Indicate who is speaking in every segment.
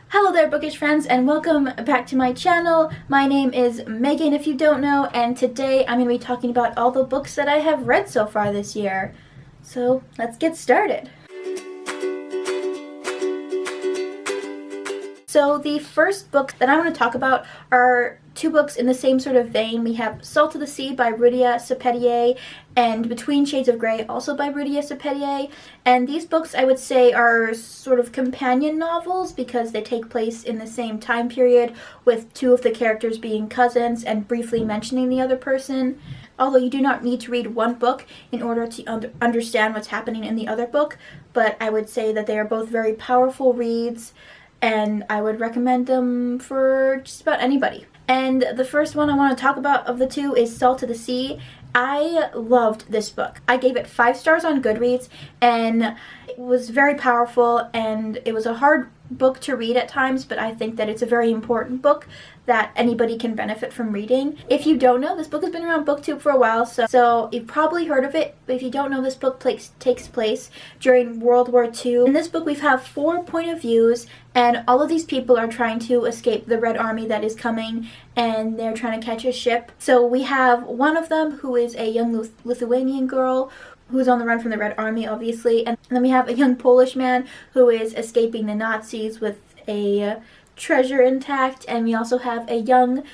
Speaker 1: Hello there, bookish friends, and welcome back to my channel. My name is Megan, if you don't know, and today I'm going to be talking about all the books that I have read so far this year. So let's get started. So the first book that I want to talk about are two books in the same sort of vein. We have Salt of the Sea by Rudia Sepetier and Between Shades of Grey, also by Rudia Sepetier. And these books, I would say, are sort of companion novels because they take place in the same time period, with two of the characters being cousins and briefly mentioning the other person. Although you do not need to read one book in order to understand what's happening in the other book, but I would say that they are both very powerful reads, and I would recommend them for just about anybody. And the first one I want to talk about of the two is Salt of the Sea. I loved this book. I gave it 5 stars on Goodreads, and it was very powerful, and it was a hard book to read at times, but I think that it's a very important book that anybody can benefit from reading. If you don't know, this book has been around BookTube for a while, so you've probably heard of it, but if you don't know, this book takes place during World War II. In this book, we have 4 point of views, and all of these people are trying to escape the Red Army that is coming, and they're trying to catch a ship. So we have one of them who is a young Lithuanian girl who's on the run from the Red Army, obviously, and then we have a young Polish man who is escaping the Nazis with a treasure intact, and we also have a young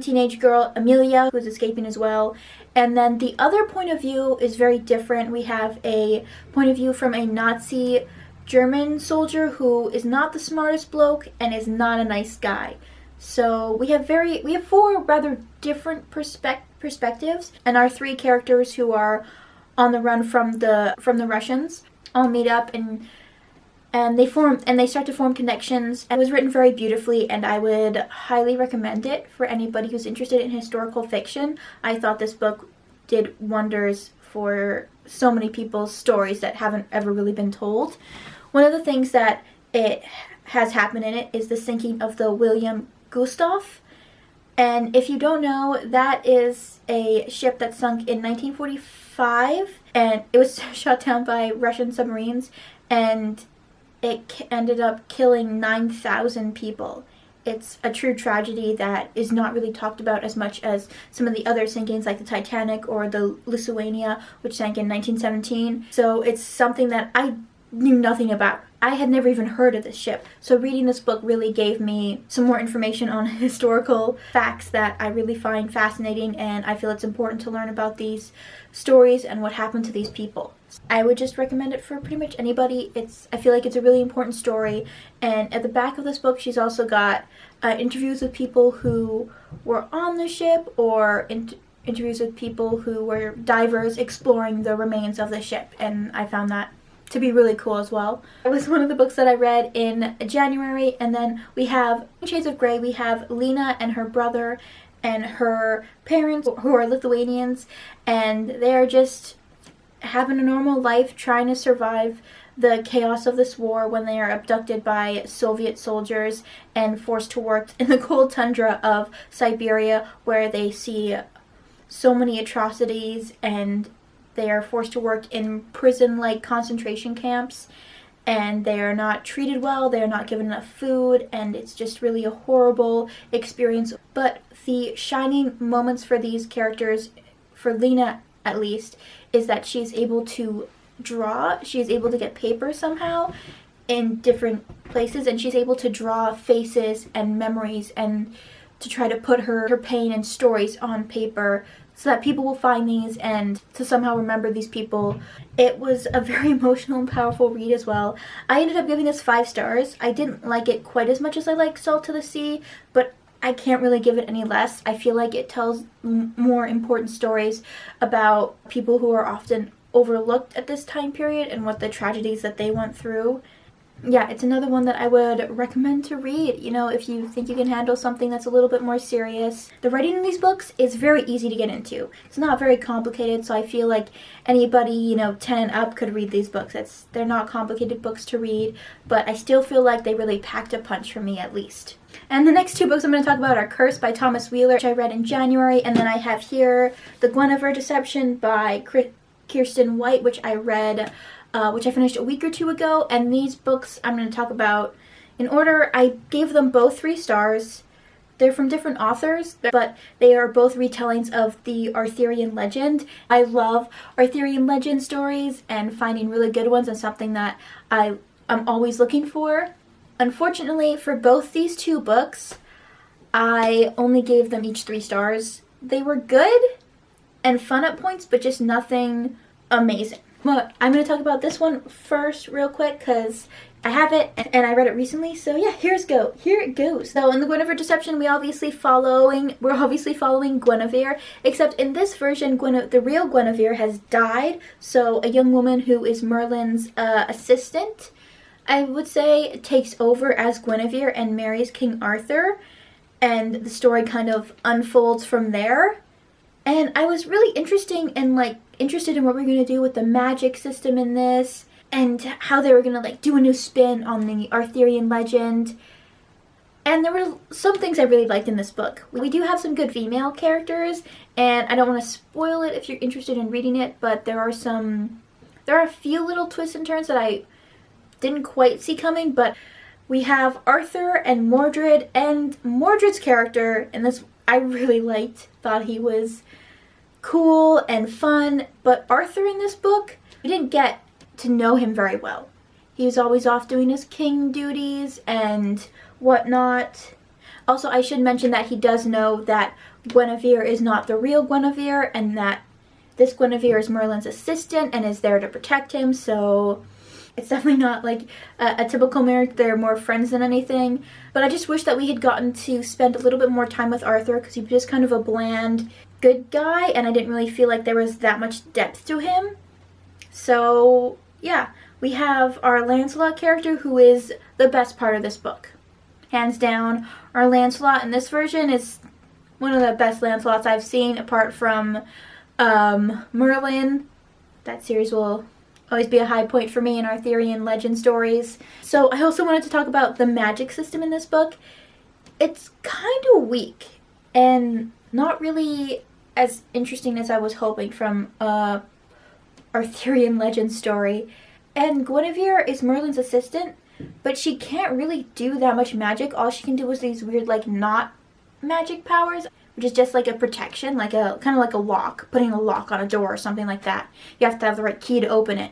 Speaker 1: teenage girl, Amelia, who's escaping as well. And then the other point of view is very different. We have a point of view from a Nazi German soldier who is not the smartest bloke and is not a nice guy. So we have 4 rather different perspectives, and our 3 characters who are on the run from the Russians all meet up and they start to form connections. It was written very beautifully, and I would highly recommend it for anybody who's interested in historical fiction. I thought this book did wonders for so many people's stories that haven't ever really been told. One of the things that it has happened in it is the sinking of the William Gustave. And if you don't know, that is a ship that sunk in 1945, and it was shot down by Russian submarines, and it ended up killing 9,000 people. It's a true tragedy that is not really talked about as much as some of the other sinkings like the Titanic or the Lithuania, which sank in 1917. So it's something that I knew nothing about. I had never even heard of this ship. So reading this book really gave me some more information on historical facts that I really find fascinating, and I feel it's important to learn about these stories and what happened to these people. I would just recommend it for pretty much anybody. I feel like it's a really important story, and at the back of this book she's also got interviews with people who were on the ship, or interviews with people who were divers exploring the remains of the ship, and I found that to be really cool as well. It was one of the books that I read in January. And then we have Shades of Grey. We have Lena and her brother and her parents, who are Lithuanians, and they're just having a normal life trying to survive the chaos of this war when they are abducted by Soviet soldiers and forced to work in the cold tundra of Siberia, where they see so many atrocities, and they are forced to work in prison-like concentration camps, and they are not treated well, they are not given enough food, and it's just really a horrible experience. But the shining moments for these characters, for Lena at least, is that she's able to draw, she's able to get paper somehow in different places, and she's able to draw faces and memories and to try to put her pain and stories on paper so that people will find these and to somehow remember these people. It was a very emotional and powerful read as well. I ended up giving this 5 stars. I didn't like it quite as much as I like Salt of the Sea, but I can't really give it any less. I feel like it tells more important stories about people who are often overlooked at this time period and what the tragedies that they went through. Yeah, it's another one that I would recommend to read, if you think you can handle something that's a little bit more serious. The writing in these books is very easy to get into. It's not very complicated, so I feel like anybody, 10 and up could read these books. They're not complicated books to read, but I still feel like they really packed a punch for me, at least. And the next 2 books I'm going to talk about are Cursed by Thomas Wheeler, which I read in January, and then I have here The Guinevere Deception by Kirsten White, which I read which I finished a week or 2 ago, and these books I'm going to talk about In order, I gave them both 3 stars. They're from different authors, but they are both retellings of the Arthurian legend. I love Arthurian legend stories, and finding really good ones is something that I'm always looking for. Unfortunately, for both these 2 books, I only gave them each 3 stars. They were good and fun at points, but just nothing amazing. But I'm going to talk about this one first real quick because I have it and I read it recently. So yeah, here it goes. So in the Guinevere Deception, we're obviously following Guinevere, except in this version, the real Guinevere has died. So a young woman who is Merlin's assistant, I would say, takes over as Guinevere and marries King Arthur, and the story kind of unfolds from there. And I was really interested in what we're going to do with the magic system in this, and how they were going to do a new spin on the Arthurian legend. And there were some things I really liked in this book. We do have some good female characters, and I don't want to spoil it if you're interested in reading it, but there are a few little twists and turns that I didn't quite see coming. But we have Arthur and Mordred, and Mordred's character in this I really liked. Thought he was cool and fun, but Arthur in this book, we didn't get to know him very well. He was always off doing his king duties and whatnot. Also, I should mention that he does know that Guinevere is not the real Guinevere, and that this Guinevere is Merlin's assistant and is there to protect him, so it's definitely not like a typical marriage. They're more friends than anything. But I just wish that we had gotten to spend a little bit more time with Arthur, because he was just kind of a bland good guy, and I didn't really feel like there was that much depth to him. So yeah, we have our Lancelot character, who is the best part of this book. Hands down, our Lancelot in this version is one of the best Lancelots I've seen, apart from Merlin. That series will always be a high point for me in Arthurian legend stories. So I also wanted to talk about the magic system in this book. It's kind of weak and not really as interesting as I was hoping from a Arthurian legend story. And Guinevere is Merlin's assistant, but she can't really do that much magic. All she can do is these weird not magic powers, which is just like a protection, kind of like a lock, putting a lock on a door or something like that. You have to have the right key to open it.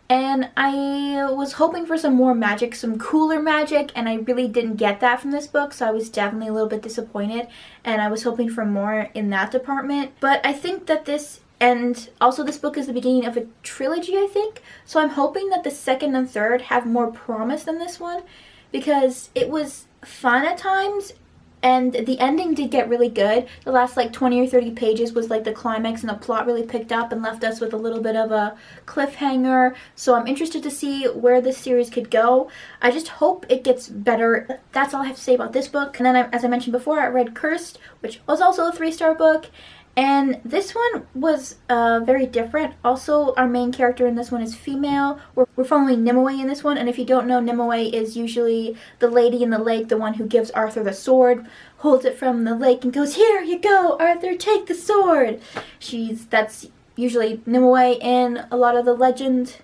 Speaker 1: And I was hoping for some more magic, some cooler magic, and I really didn't get that from this book, so I was definitely a little bit disappointed, and I was hoping for more in that department. But I think that this book is the beginning of a trilogy, I think, so I'm hoping that the second and third have more promise than this one, because it was fun at times, and the ending did get really good. The last 20 or 30 pages was the climax, and the plot really picked up and left us with a little bit of a cliffhanger. So I'm interested to see where this series could go. I just hope it gets better. That's all I have to say about this book. And then, as I mentioned before, I read Cursed, which was also a 3-star book. And this one was very different. Also, our main character in this one is female. We're following Nimue in this one, and if you don't know, Nimue is usually the lady in the lake, the one who gives Arthur the sword, holds it from the lake and goes, "Here you go, Arthur, take the sword." That's usually Nimue in a lot of the legend,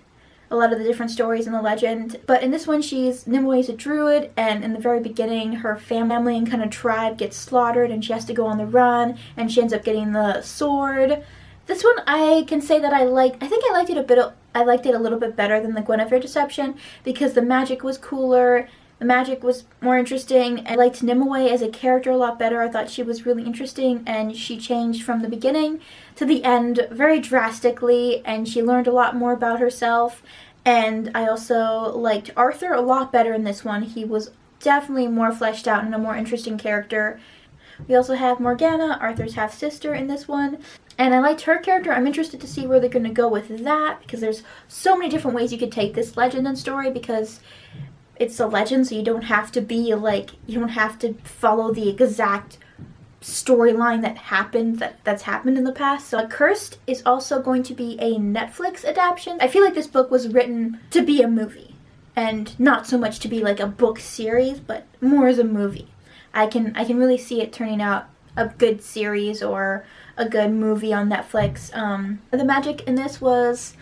Speaker 1: a lot of the different stories in the legend. But in this one, Nimue is a druid, and in the very beginning, her family and kind of tribe gets slaughtered, and she has to go on the run, and she ends up getting the sword. This one, I can say that I think I liked it a little bit better than the Guinevere Deception, because the magic was cooler, the magic was more interesting. I liked Nimue as a character a lot better. I thought she was really interesting, and she changed from the beginning to the end very drastically, and she learned a lot more about herself. And I also liked Arthur a lot better in this one. He was definitely more fleshed out and a more interesting character. We also have Morgana, Arthur's half-sister, in this one. And I liked her character. I'm interested to see where they're going to go with that, because there's so many different ways you could take this legend and story, because it's a legend, so you don't have to you don't have to follow the exact storyline that's happened in the past. So Cursed is also going to be a Netflix adaptation. I feel like this book was written to be a movie, and not so much to be a book series, but more as a movie. I can really see it turning out a good series or a good movie on Netflix. The magic in this was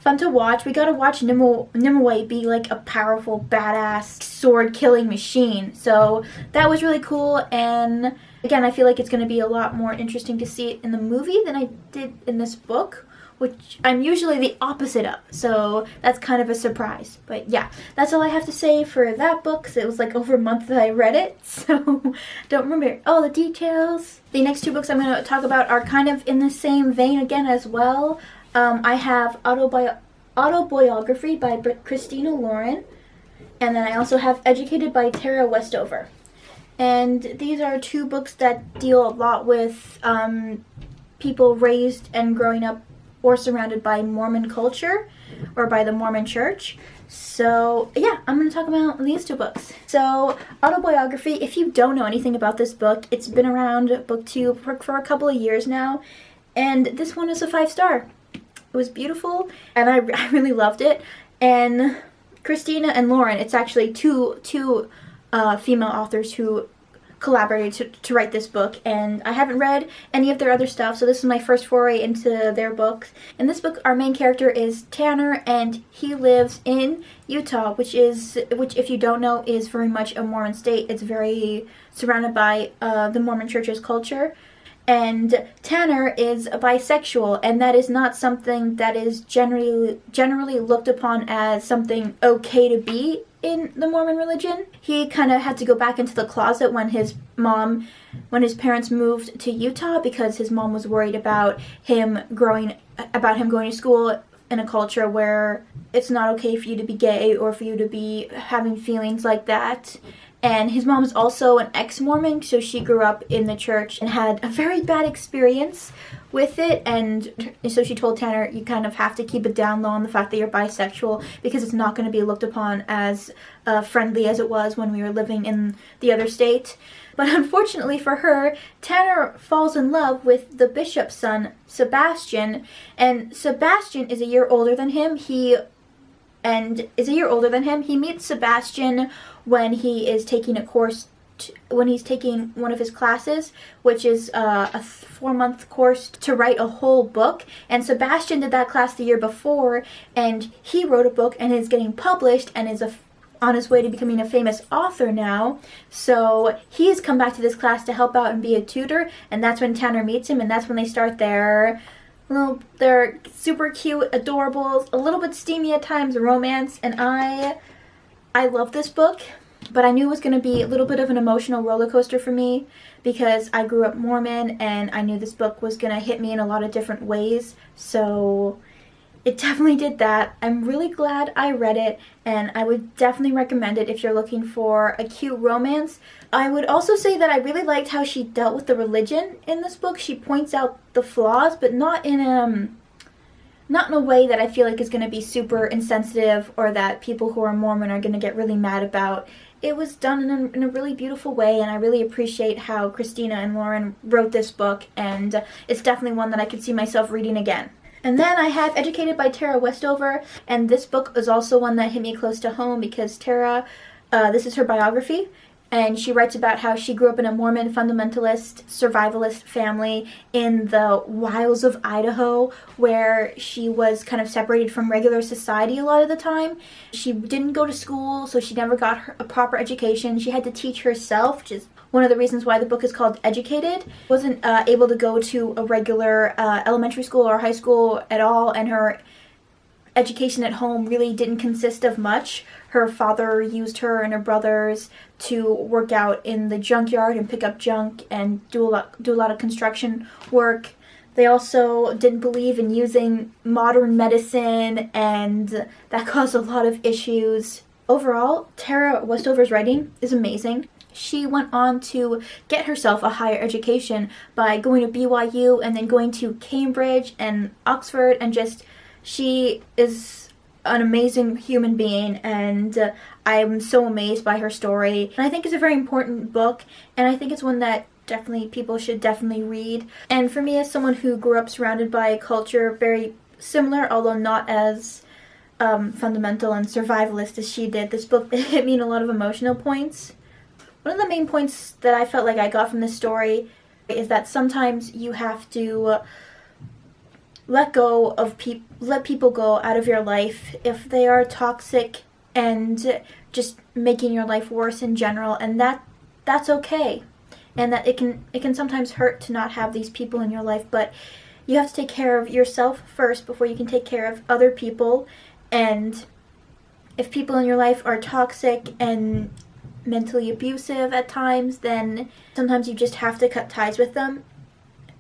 Speaker 1: fun to watch. We got to watch Nimue be like a powerful, badass, sword-killing machine. So that was really cool, and again, I feel like it's going to be a lot more interesting to see it in the movie than I did in this book, which I'm usually the opposite of, so that's kind of a surprise. But yeah, that's all I have to say for that book, because it was like over a month that I read it, so don't remember all the details. The next two books I'm going to talk about are kind of in the same vein again as well. I have Autobiography by Christina Lauren, and then I also have Educated by Tara Westover. And these are two books that deal a lot with people raised and growing up or surrounded by Mormon culture or by the Mormon church. So yeah, I'm going to talk about these two books. So Autobiography, if you don't know anything about this book, it's been around, book 2, for a couple of years now, and this one is a 5-star. It was beautiful, and I really loved it. And Christina and Lauren, it's actually two female authors who collaborated to write this book, and I haven't read any of their other stuff, so this is my first foray into their books. In this book, our main character is Tanner, and he lives in Utah, which if you don't know, is very much a Mormon state. It's very surrounded by the Mormon church's culture. And Tanner is bisexual, and that is not something that is generally looked upon as something okay to be in the Mormon religion. He kind of had to go back into the closet when his parents moved to Utah, because his mom was worried about him going to school in a culture where it's not okay for you to be gay or for you to be having feelings like that. And his mom is also an ex-Mormon, so she grew up in the church and had a very bad experience with it. And so she told Tanner, you kind of have to keep it down low on the fact that you're bisexual, because it's not going to be looked upon as friendly as it was when we were living in the other state. But unfortunately for her, Tanner falls in love with the bishop's son, Sebastian. And Sebastian is a year older than him. He meets Sebastian when he is taking when he's taking one of his classes, which is a 4-month course to write a whole book. And Sebastian did that class the year before, and he wrote a book and is getting published and is on his way to becoming a famous author now. So he's come back to this class to help out and be a tutor, and that's when Tanner meets him, and that's when they start their super cute, adorable, a little bit steamy at times romance. And I love this book, but I knew it was going to be a little bit of an emotional roller coaster for me, because I grew up Mormon and I knew this book was going to hit me in a lot of different ways. So it definitely did that. I'm really glad I read it, and I would definitely recommend it if you're looking for a cute romance. I would also say that I really liked how she dealt with the religion in this book. She points out the flaws, but not in a way that I feel like is going to be super insensitive or that people who are Mormon are going to get really mad about. It was done in a really beautiful way, and I really appreciate how Christina and Lauren wrote this book, and it's definitely one that I could see myself reading again. And then I have Educated by Tara Westover, and this book is also one that hit me close to home, because Tara, this is her biography, and she writes about how she grew up in a Mormon fundamentalist, survivalist family in the wilds of Idaho, where she was kind of separated from regular society a lot of the time. She didn't go to school, so she never got a proper education. She had to teach herself, which is one of the reasons why the book is called Educated. Wasn't able to go to a regular elementary school or high school at all, and her education at home really didn't consist of much. Her father used her and her brothers to work out in the junkyard and pick up junk and do a lot of construction work. They also didn't believe in using modern medicine, and that caused a lot of issues. Overall, Tara Westover's writing is amazing. She went on to get herself a higher education by going to BYU and then going to Cambridge and Oxford, and she is an amazing human being, and I'm so amazed by her story. And I think it's a very important book, and I think it's one that people should definitely read. And for me, as someone who grew up surrounded by a culture very similar, although not as fundamental and survivalist as she did, this book hit me in a lot of emotional points. One of the main points that I felt like I got from this story is that sometimes you have to let people go out of your life if they are toxic and just making your life worse in general, and that's okay. And that it can sometimes hurt to not have these people in your life, but you have to take care of yourself first before you can take care of other people. And if people in your life are toxic and mentally abusive at times, then sometimes you just have to cut ties with them.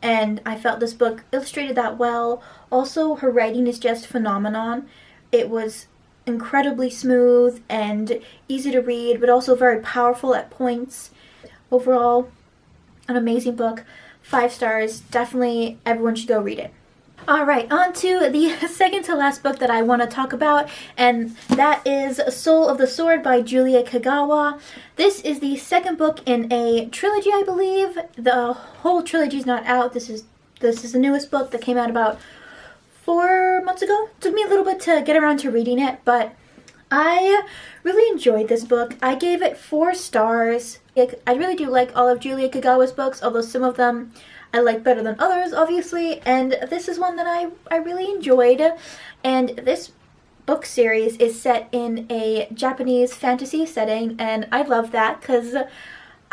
Speaker 1: And I felt this book illustrated that well. Also, her writing is just phenomenon. It was incredibly smooth and easy to read, but also very powerful at points. Overall, an amazing book. 5 stars. Definitely everyone should go read it. Alright, on to the second to last book that I want to talk about, and that is Soul of the Sword by Julia Kagawa. This is the second book in a trilogy, I believe. The whole trilogy is not out. This is the newest book that came out about 4 months ago. It took me a little bit to get around to reading it, but I really enjoyed this book. I gave it 4 stars. I really do like all of Julia Kagawa's books, although some of them I like better than others, obviously, and this is one that I really enjoyed. And this book series is set in a Japanese fantasy setting, and I love that, because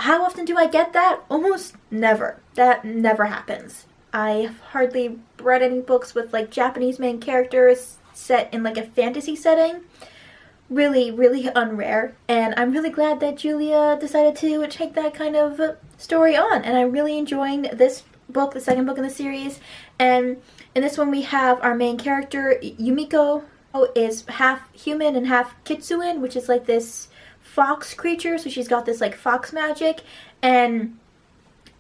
Speaker 1: how often do I get that? Almost never. That never happens. I hardly read any books with like Japanese main characters set in like a fantasy setting. Really, really unrare, and I'm really glad that Julia decided to take that kind of story on, and I'm really enjoying this book, the second book in the series. And in this one we have our main character, Yumiko, who is half human and half Kitsuan, which is like this fox creature, so she's got this like fox magic. And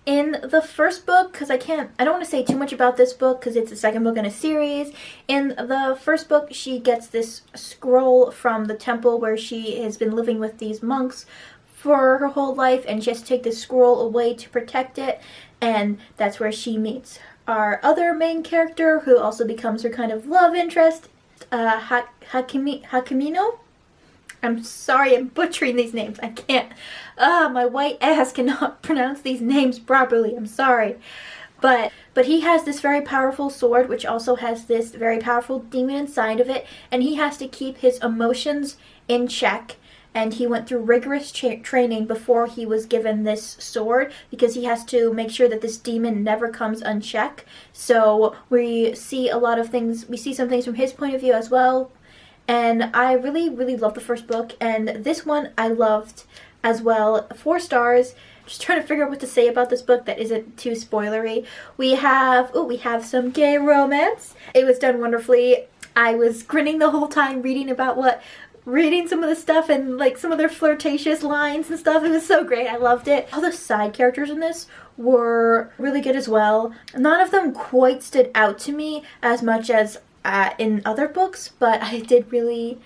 Speaker 1: in the first book, because I don't want to say too much about this book because it's the second book in a series. In the first book, she gets this scroll from the temple where she has been living with these monks for her whole life, and she has to take this scroll away to protect it. And that's where she meets our other main character, who also becomes her kind of love interest, Hakimino. I'm sorry, I'm butchering these names. I can't. My white ass cannot pronounce these names properly. I'm sorry. But he has this very powerful sword, which also has this very powerful demon inside of it, and he has to keep his emotions in check. And he went through rigorous training before he was given this sword, because he has to make sure that this demon never comes unchecked. So we see a lot of things. We see some things from his point of view as well. And I really, really loved the first book, and this one I loved as well. 4 stars. Just trying to figure out what to say about this book that isn't too spoilery. We have some gay romance. It was done wonderfully. I was grinning the whole time reading some of the stuff and like some of their flirtatious lines and stuff. It was so great. I loved it. All the side characters in this were really good as well. None of them quite stood out to me as much as in other books, but I did really,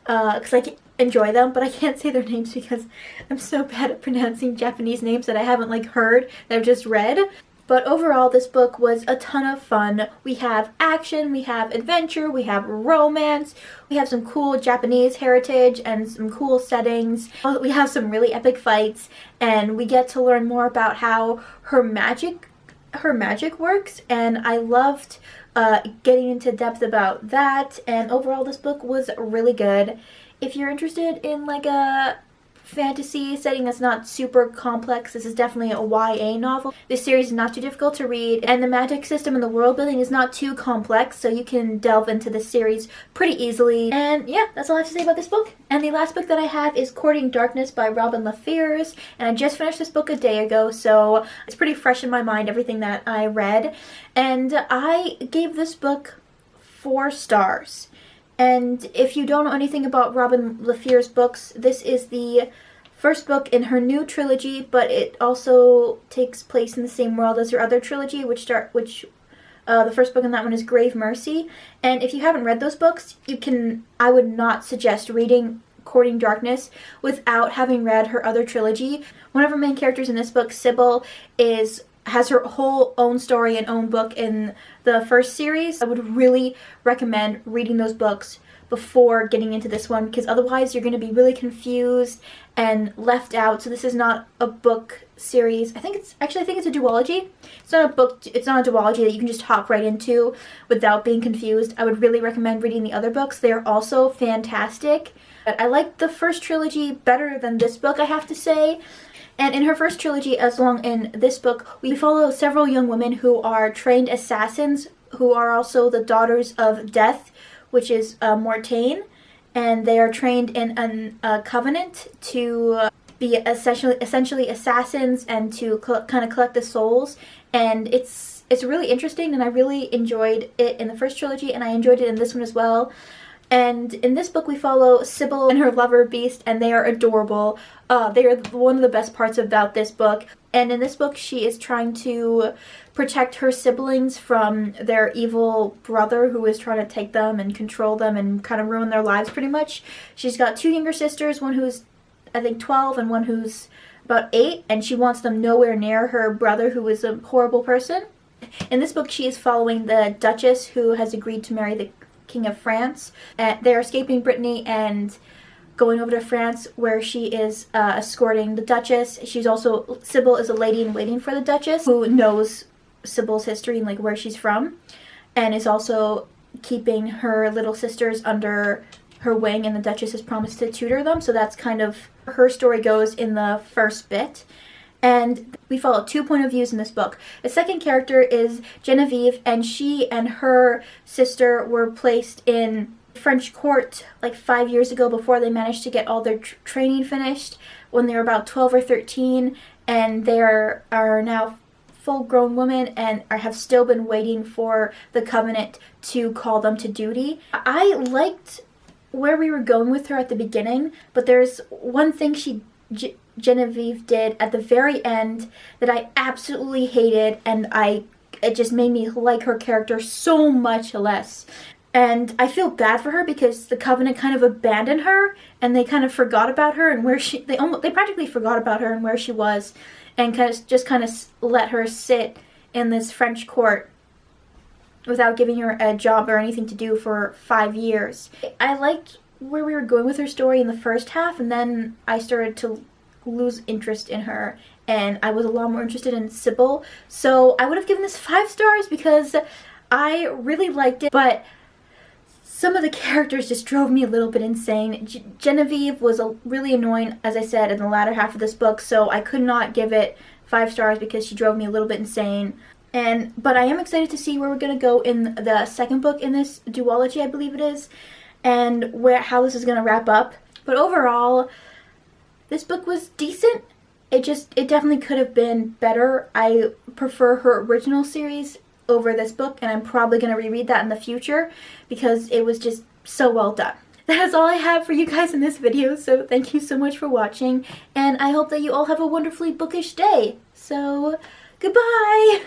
Speaker 1: because I enjoy them, but I can't say their names because I'm so bad at pronouncing Japanese names that I haven't like heard, that I've just read. But overall, this book was a ton of fun. We have action, we have adventure, we have romance, we have some cool Japanese heritage and some cool settings. We have some really epic fights, and we get to learn more about how her magic works, and I loved getting into depth about that. And overall, this book was really good. If you're interested in like a fantasy setting that's not super complex, this is definitely a YA novel. This series is not too difficult to read, and the magic system and the world building is not too complex, so you can delve into this series pretty easily. And yeah, that's all I have to say about this book. And the last book that I have is Courting Darkness by Robin LaFears, and I just finished this book a day ago, so it's pretty fresh in my mind, everything that I read. And I gave this book 4 stars. And if you don't know anything about Robin LaFears' books, this is the first book in her new trilogy, but it also takes place in the same world as her other trilogy, the first book in that one is Grave Mercy. And if you haven't read those books, I would not suggest reading Courting Darkness without having read her other trilogy. One of her main characters in this book, Sybil, has her whole own story and own book in the first series. I would really recommend reading those books before getting into this one, because otherwise you're going to be really confused and left out. So this is not a book series. I think it's a duology. It's not a book, it's not a duology that you can just hop right into without being confused. I would really recommend reading the other books. They are also fantastic. But I like the first trilogy better than this book, I have to say. And in her first trilogy, as long in this book, we follow several young women who are trained assassins, who are also the daughters of Death, which is Mortain, and they are trained in a covenant to be essentially assassins and to kind of collect the souls. And it's really interesting, and I really enjoyed it in the first trilogy, and I enjoyed it in this one as well. And in this book we follow Sybil and her lover Beast, and they are adorable. They are one of the best parts about this book. And in this book she is trying to protect her siblings from their evil brother who is trying to take them and control them and kind of ruin their lives pretty much. She's got two younger sisters, one who's I think 12 and one who's about 8, and she wants them nowhere near her brother who is a horrible person. In this book she is following the Duchess, who has agreed to marry the King of France. They're escaping Brittany and going over to France, where she is escorting the Duchess. Sybil is a lady in waiting for the Duchess, who knows Sybil's history and like where she's from, and is also keeping her little sisters under her wing, and the Duchess has promised to tutor them. So that's kind of her story goes in the first bit. And we follow 2 point of views in this book. The second character is Genevieve, and she and her sister were placed in French court like 5 years ago before they managed to get all their training finished when they were about 12 or 13, and they are now full-grown women and have still been waiting for the Covenant to call them to duty. I liked where we were going with her at the beginning, but there's one thing Genevieve did at the very end that I absolutely hated, and it just made me like her character so much less. And I feel bad for her because the Covenant kind of abandoned her, and they kind of forgot about her and where they practically forgot about her and where she was, and kind of let her sit in this French court without giving her a job or anything to do for 5 years. I liked where we were going with her story in the first half, and then I started to lose interest in her, and I was a lot more interested in Sybil. So I would have given this 5 stars because I really liked it, but some of the characters just drove me a little bit insane. Genevieve was really annoying, as I said, in the latter half of this book, so I could not give it 5 stars because she drove me a little bit insane. But I am excited to see where we're going to go in the second book in this duology, I believe it is, and how this is going to wrap up. But overall, this book was decent. It definitely could have been better. I prefer her original series over this book, and I'm probably going to reread that in the future because it was just so well done. That is all I have for you guys in this video, so thank you so much for watching, and I hope that you all have a wonderfully bookish day. So, goodbye!